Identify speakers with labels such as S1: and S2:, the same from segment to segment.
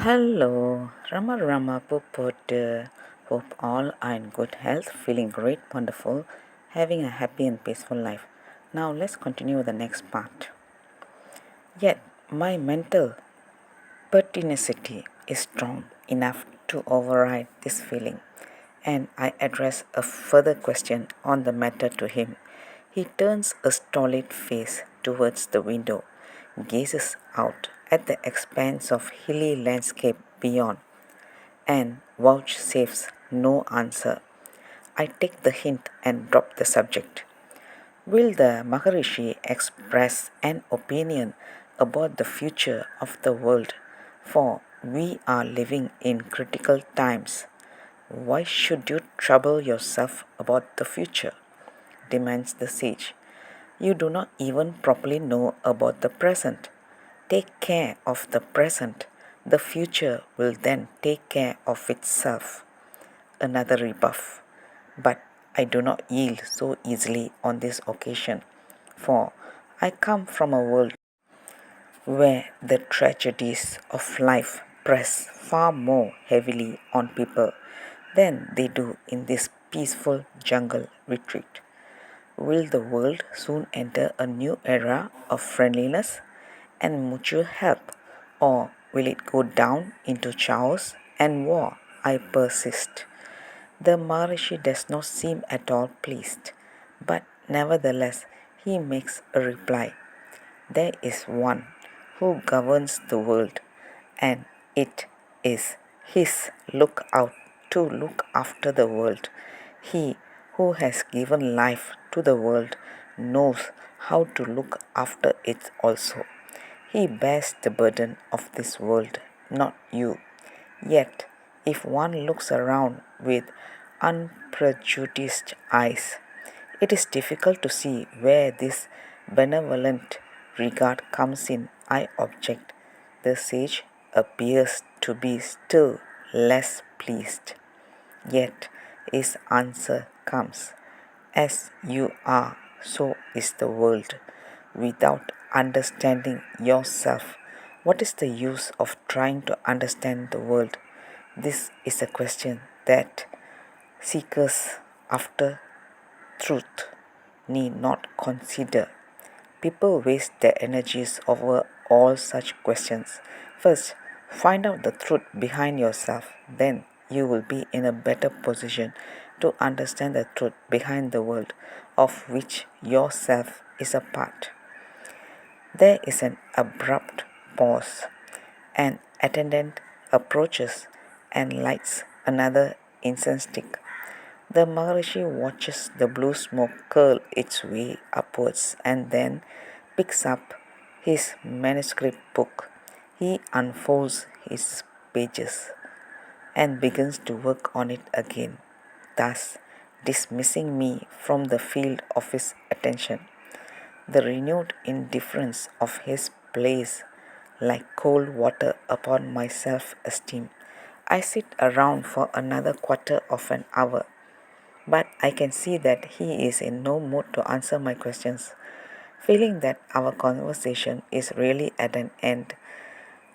S1: Hello, Rama Rama Puput. Hope all are in good health, feeling great, wonderful, having a happy and peaceful life. Now let's continue with the next part. Yet my mental pertinacity is strong enough to override this feeling, and I address a further question on the matter to him. He turns a stolid face towards the window, gazes out at the expanse of hilly landscape beyond, and vouchsafes no answer. I take the hint and drop the subject. Will the Maharishi express an opinion about the future of the world? For we are living in critical times. Why should you trouble yourself about the future? Demands the sage. You do not even properly know about the present. Take care of the present. The future will then take care of itself. Another rebuff. But I do not yield so easily on this occasion, for I come from a world where the tragedies of life press far more heavily on people than they do in this peaceful jungle retreat. Will the world soon enter a new era of friendliness and mutual help, or will it go down into chaos and war? I persist. The Maharishi does not seem at all pleased, but nevertheless he makes a reply. There is one who governs the world, and it is his lookout to look after the world. He who has given life to the world knows how to look after it also. He bears the burden of this world, not you. Yet, if one looks around with unprejudiced eyes, it is difficult to see where this benevolent regard comes in. I object. The sage appears to be still less pleased. Yet his answer comes. As you are, so is the world. Without understanding yourself, what is the use of trying to understand the world? This is a question that seekers after truth need not consider. People waste their energies over all such questions. First, find out the truth behind yourself, then you will be in a better position to understand the truth behind the world of which yourself is a part. There is an abrupt pause. An attendant approaches and lights another incense stick. The Maharishi watches the blue smoke curl its way upwards and then picks up his manuscript book. He unfolds his pages and begins to work on it again, thus dismissing me from the field of his attention. The renewed indifference of his plays like cold water upon my self esteem. I sit around for another quarter of an hour, but I can see that he is in no mood to answer my questions. Feeling that our conversation is really at an end,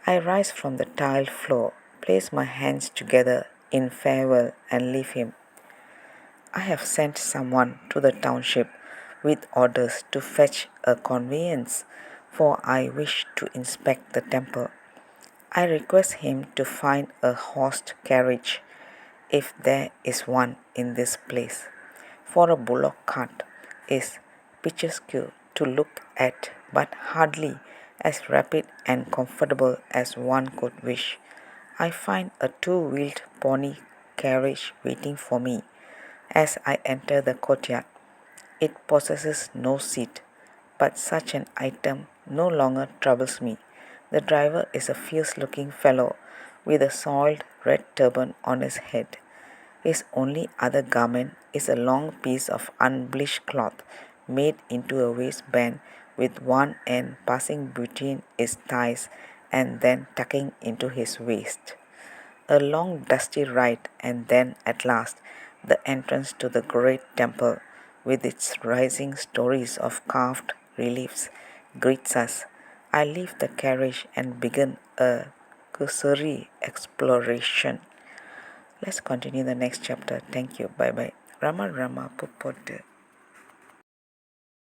S1: I rise from the tiled floor, place my hands together in farewell, and leave him. I have sent someone to the township with orders to fetch a conveyance, for I wish to inspect the temple. I request him to find a horsed carriage, if there is one in this place, for a bullock cart is picturesque to look at, but hardly as rapid and comfortable as one could wish. I find a two-wheeled pony carriage waiting for me as I enter the courtyard. It possesses no seat, but such an item no longer troubles me. The driver is a fierce-looking fellow with a soiled red turban on his head. His only other garment is a long piece of unbleached cloth made into a waistband with one end passing between his thighs and then tucking into his waist. A long dusty ride, and then at last the entrance to the great temple with its rising stories of carved reliefs greets us. I leave the carriage and begin a cursory exploration. Let's continue the next chapter. Thank you. Bye bye. Rama Rama Pupotu.